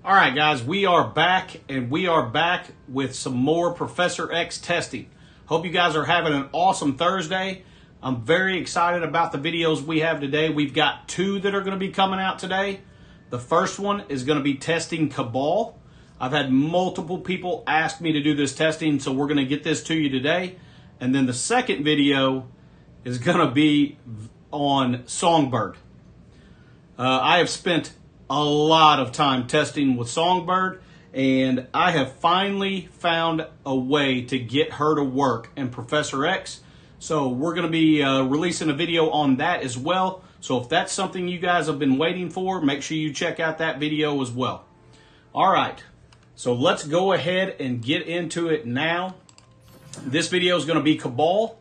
All right, guys, we are back, and we are back with some more Professor X testing. Hope you guys are having an awesome Thursday. I'm very excited about the videos we have today. We've got two that are going to be coming out today. The first one is going to be testing Cabal. I've had multiple people ask me to do this testing, so we're going to get this to you today. And then the second video is going to be on Songbird. I have spent a lot of time testing with Songbird, and I have finally found a way to get her to work in Professor X. So we're going to be releasing a video on that as well. So if that's something you guys have been waiting for, make sure you check out that video as well. All right, so let's go ahead and get into it now. This video is going to be Cabal.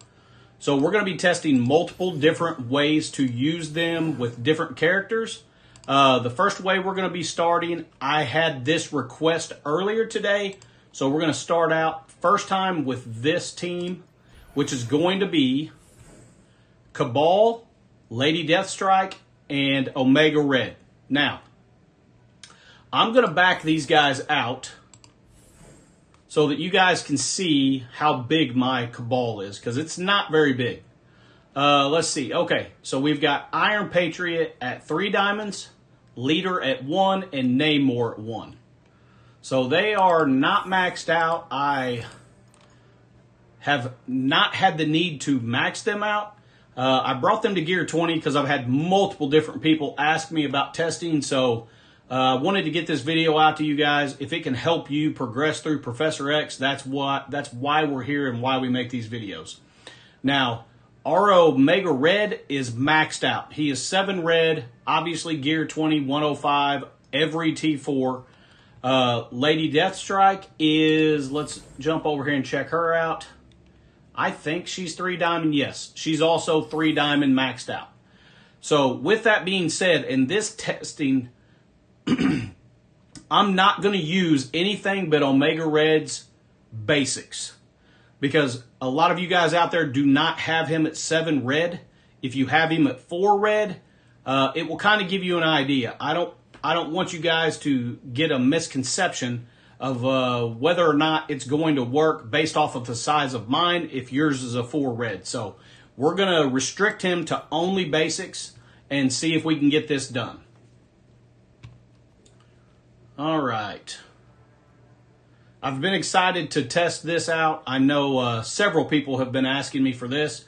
So we're going to be testing multiple different ways to use them with different characters. The first way we're going to be starting, I had this request earlier today. So we're going to start out first time with this team, which is going to be Cabal, Lady Deathstrike, and Omega Red. Now, I'm going to back these guys out so that you guys can see how big my Cabal is, because it's not very big. Let's see. Okay, so we've got Iron Patriot at 3 diamonds, Leader at 1, and Namor at 1. So they are not maxed out. I have not had the need to max them out. I brought them to Gear 20 because I've had multiple different people ask me about testing. So I wanted to get this video out to you guys. If it can help you progress through Professor X, that's why we're here and why we make these videos. Now, our Omega Red is maxed out. He is 7 red, obviously Gear 20, 105, every T4. Lady Deathstrike is, let's jump over here and check her out. I think she's 3 diamond. Yes, she's also 3 diamond maxed out. So with that being said, in this testing, I'm not going to use anything but Omega Red's basics, because a lot of you guys out there do not have him at 7 red. If you have him at 4 red, it will kind of give you an idea. I don't want you guys to get a misconception of whether or not it's going to work based off of the size of mine if yours is a 4 red. So we're going to restrict him to only basics and see if we can get this done. All right. I've been excited to test this out. I know several people have been asking me for this,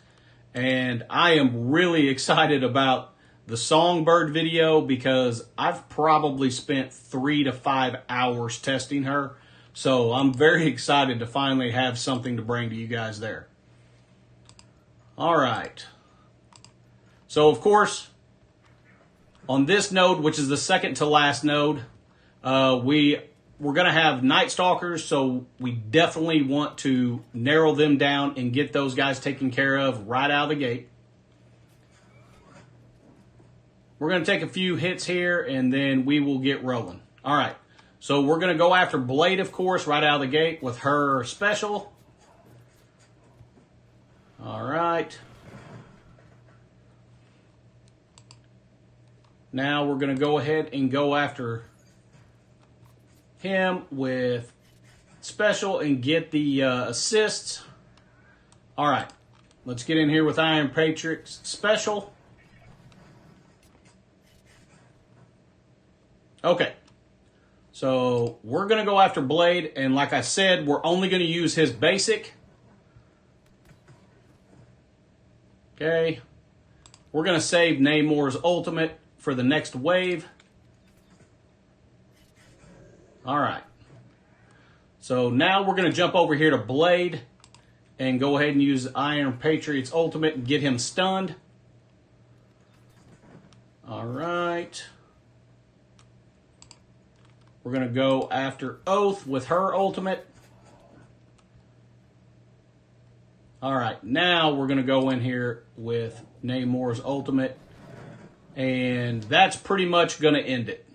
and I am really excited about the Songbird video because I've probably spent 3 to 5 hours testing her. So I'm very excited to finally have something to bring to you guys there. All right. So, of course, on this node, which is the second to last node, we're going to have Night Stalkers, so we definitely want to narrow them down and get those guys taken care of right out of the gate. We're going to take a few hits here, and then we will get rolling. All right, so we're going to go after Blade, of course, right out of the gate with her special. All right. Now we're going to go ahead and go after him with special and get the assists. All right, let's get in here with Iron Patriot's special. Okay, so we're going to go after Blade, and like I said, we're only going to use his basic. Okay, we're going to save Namor's ultimate for the next wave. All right. So now we're going to jump over here to Blade and go ahead and use Iron Patriot's ultimate and get him stunned. All right. We're going to go after Oath with her ultimate. All right. Now we're going to go in here with Namor's ultimate. And that's pretty much going to end it.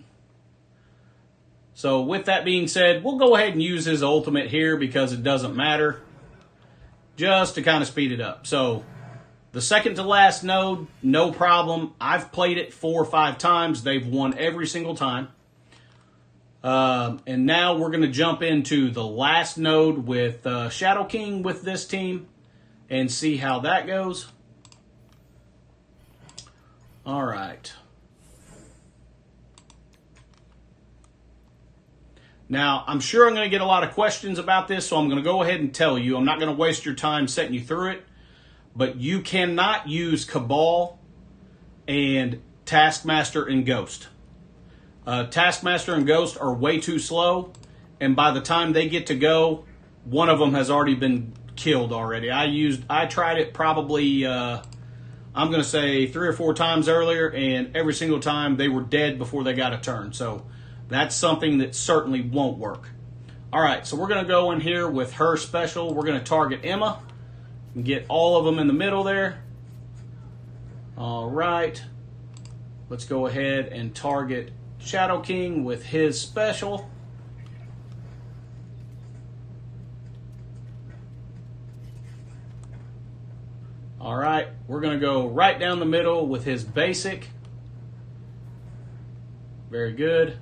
So with that being said, we'll go ahead and use his ultimate here because it doesn't matter, just to kind of speed it up. So the second to last node, no problem. I've played it 4 or 5 times. They've won every single time. And now we're going to jump into the last node with Shadow King with this team and see how that goes. All right. Now, I'm sure I'm going to get a lot of questions about this, so I'm going to go ahead and tell you. I'm not going to waste your time setting you through it, but you cannot use Cabal and Taskmaster and Ghost. Taskmaster and Ghost are way too slow, and by the time they get to go, one of them has already been killed already. I tried it probably, I'm going to say 3 or 4 times earlier, and every single time they were dead before they got a turn. So that's something that certainly won't work. All right, so we're going to go in here with her special. We're going to target Emma and get all of them in the middle there. All right, let's go ahead and target Shadow King with his special. All right, we're going to go right down the middle with his basic. Very good.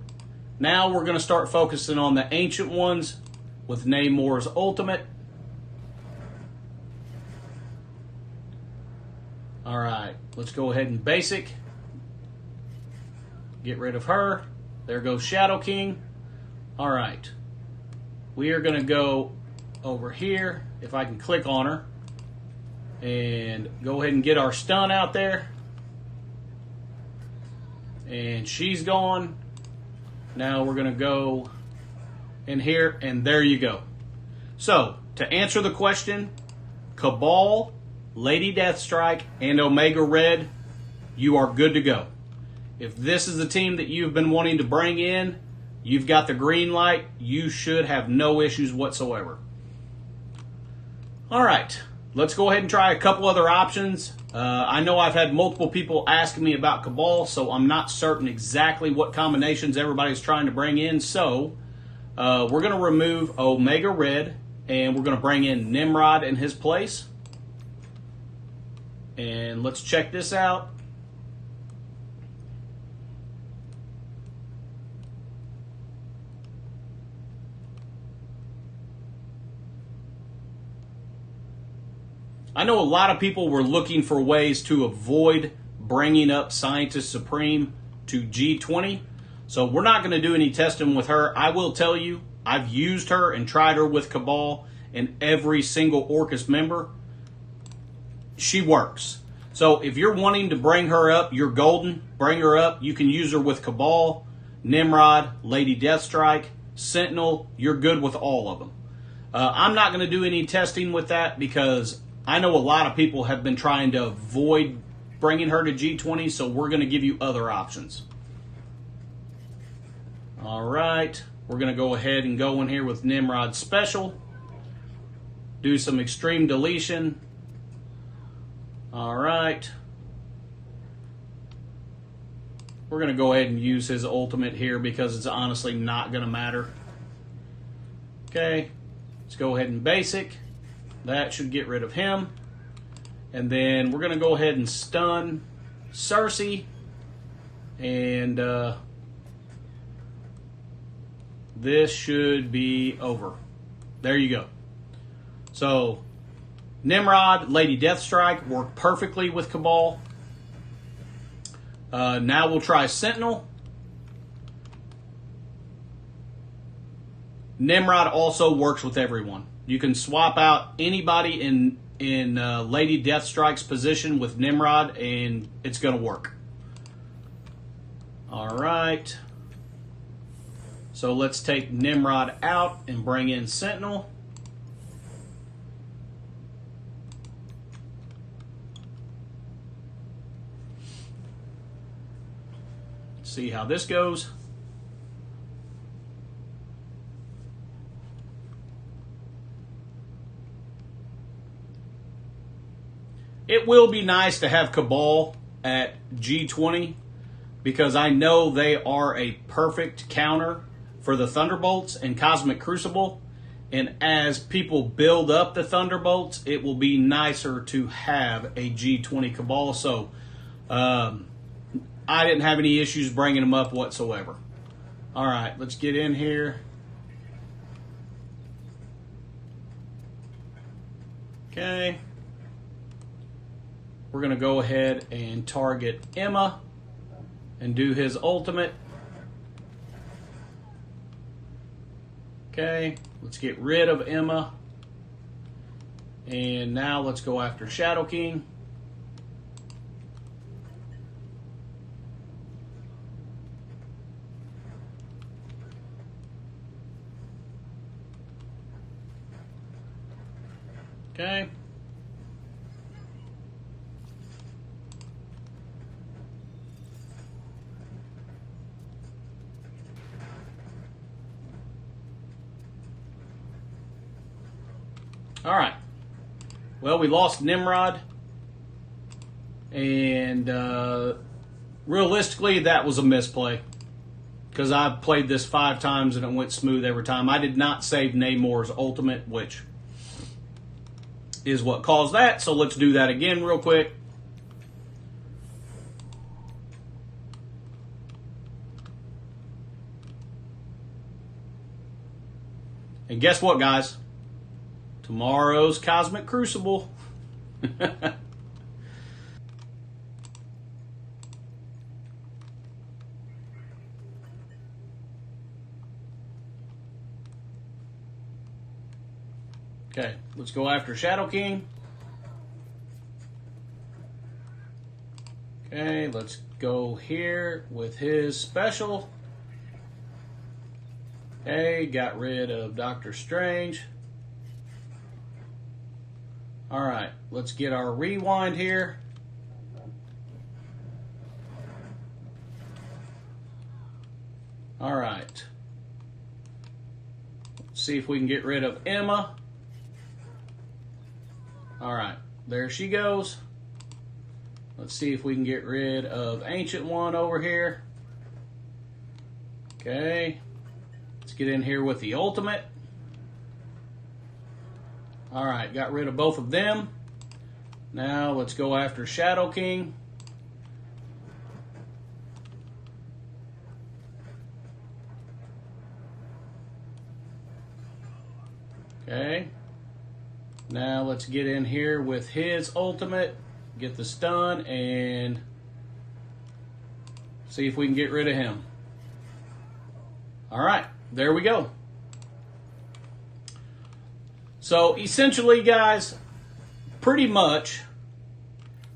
Now we're going to start focusing on the ancient ones with Namor's ultimate. All right, let's go ahead and basic. Get rid of her. There goes Shadow King. All right. We are going to go over here, if I can click on her, and go ahead and get our stun out there. And she's gone. Now we're going to go in here, and there you go. So, to answer the question, Cabal, Lady Deathstrike, and Omega Red, you are good to go. If this is the team that you've been wanting to bring in, you've got the green light, you should have no issues whatsoever. All right, let's go ahead and try a couple other options. I know I've had multiple people asking me about Cabal, so I'm not certain exactly what combinations everybody's trying to bring in. So we're going to remove Omega Red, and we're going to bring in Nimrod in his place. And let's check this out. I know a lot of people were looking for ways to avoid bringing up Scientist Supreme to G20, so we're not going to do any testing with her. I will tell you, I've used her and tried her with Cabal and every single Orcus member. She works. So if you're wanting to bring her up, you're golden. Bring her up. You can use her with Cabal, Nimrod, Lady Deathstrike, Sentinel. You're good with all of them. I'm not going to do any testing with that because I know a lot of people have been trying to avoid bringing her to G20, so we're going to give you other options. All right, we're going to go ahead and go in here with Nimrod Special. Do some extreme deletion. All right. We're going to go ahead and use his ultimate here because it's honestly not going to matter. Okay, let's go ahead and basic. That should get rid of him. And then we're going to go ahead and stun Cersei. And this should be over. There you go. So, Nimrod, Lady Deathstrike work perfectly with Cabal. Now we'll try Sentinel. Nimrod also works with everyone. You can swap out anybody in Lady Deathstrike's position with Nimrod, and it's going to work. All right. So let's take Nimrod out and bring in Sentinel. See how this goes. It will be nice to have Cabal at G20 because I know they are a perfect counter for the Thunderbolts and Cosmic Crucible. And as people build up the Thunderbolts, it will be nicer to have a G20 Cabal. So I didn't have any issues bringing them up whatsoever. All right, let's get in here. Okay. We're going to go ahead and target Emma and do his ultimate. Okay, let's get rid of Emma. And now let's go after Shadow King. Okay. All right. Well, we lost Nimrod. And realistically, that was a misplay. Because I've played this 5 times and it went smooth every time. I did not save Namor's ultimate, which is what caused that. So let's do that again real quick. And guess what, guys? Tomorrow's Cosmic Crucible. Okay, let's go after Shadow King. Okay, let's go here with his special. Okay, got rid of Doctor Strange. All right, let's get our rewind here. All right. Let's see if we can get rid of Emma. All right, there she goes. Let's see if we can get rid of Ancient One over here. Okay. Let's get in here with the ultimate. All right, got rid of both of them. Now let's go after Shadow King. Okay. Now let's get in here with his ultimate, get the stun, and see if we can get rid of him. All right, there we go. So essentially, guys, pretty much,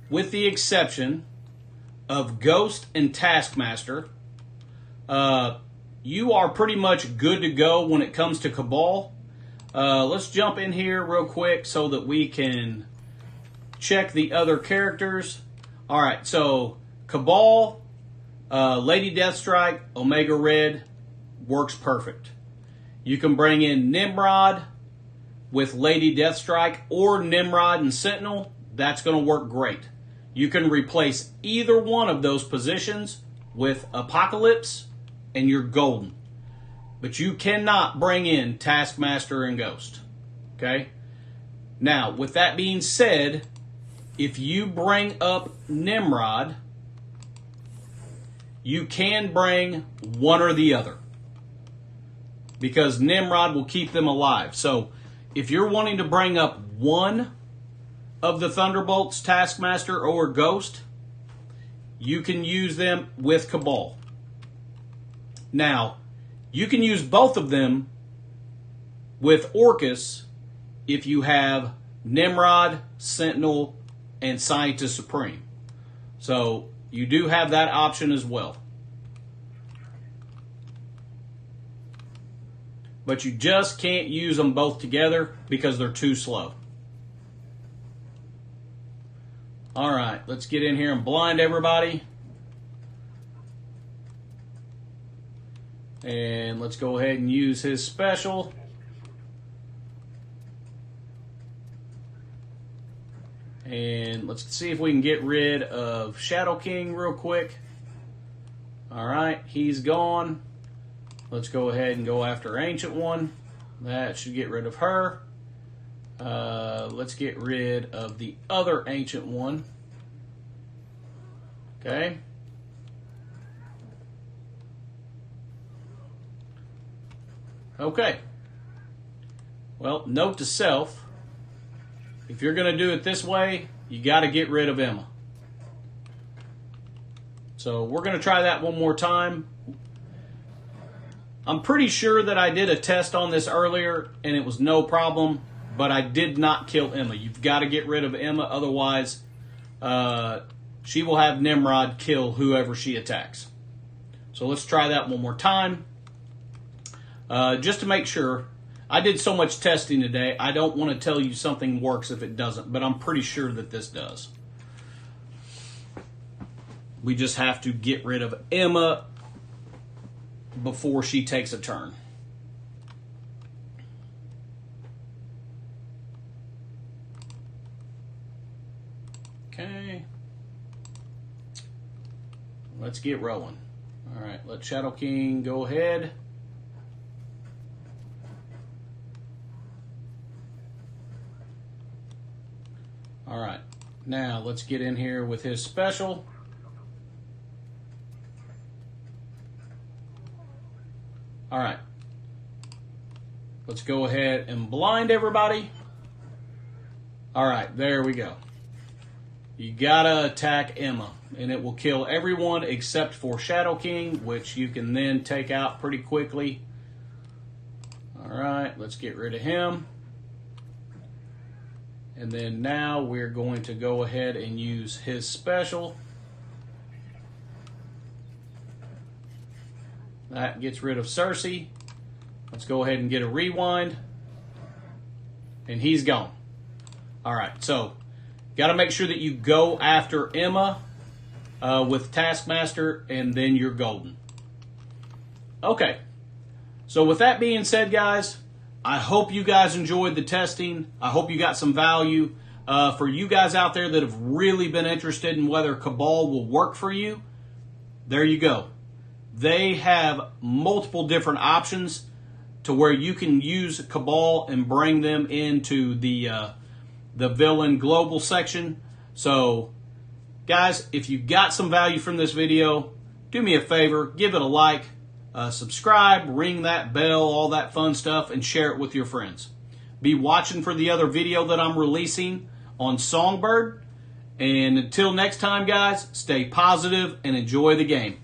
with the exception of Ghost and Taskmaster, you are pretty much good to go when it comes to Cabal. Let's jump in here real quick so that we can check the other characters. All right, so Cabal, Lady Deathstrike, Omega Red works perfect. You can bring in Nimrod with Lady Deathstrike or Nimrod and Sentinel. That's going to work great. You can replace either one of those positions with Apocalypse and you're golden. But you cannot bring in Taskmaster and Ghost. Okay? Now, with that being said, if you bring up Nimrod, you can bring one or the other. Because Nimrod will keep them alive. So, if you're wanting to bring up one of the Thunderbolts, Taskmaster or Ghost, you can use them with Cabal. Now, you can use both of them with Orcus if you have Nimrod, Sentinel, and Scientist Supreme. So you do have that option as well. But you just can't use them both together because they're too slow. All right, let's get in here and blind everybody. And let's go ahead and use his special. And let's see if we can get rid of Shadow King real quick. All right, he's gone. Let's go ahead and go after Ancient One. That should get rid of her. Let's get rid of the other Ancient One. Okay. Okay. Well, note to self, if you're going to do it this way, you got to get rid of Emma. So we're going to try that one more time. I'm pretty sure that I did a test on this earlier and it was no problem, but I did not kill Emma. You've got to get rid of Emma, otherwise she will have Nimrod kill whoever she attacks. So let's try that one more time. Just to make sure, I did so much testing today, I don't want to tell you something works if it doesn't, but I'm pretty sure that this does. We just have to get rid of Emma before she takes a turn. Okay. Let's get rolling. All right, let Shadow King go ahead. All right, now let's get in here with his special. All right, let's go ahead and blind everybody. All right, there we go. You gotta attack Emma, and it will kill everyone except for Shadow King, which you can then take out pretty quickly. All right, let's get rid of him. And then now we're going to go ahead and use his special. That gets rid of Cersei. Let's go ahead and get a rewind. And he's gone. All right, so got to make sure that you go after Emma with Taskmaster, and then you're golden. Okay, so with that being said, guys, I hope you guys enjoyed the testing. I hope you got some value. For you guys out there that have really been interested in whether Cabal will work for you, there you go. They have multiple different options to where you can use Cabal and bring them into the Villian-Global section. So, guys, if you got some value from this video, do me a favor, give it a like, subscribe, ring that bell, all that fun stuff, and share it with your friends. Be watching for the other video that I'm releasing on Songbird. And until next time, guys, stay positive and enjoy the game.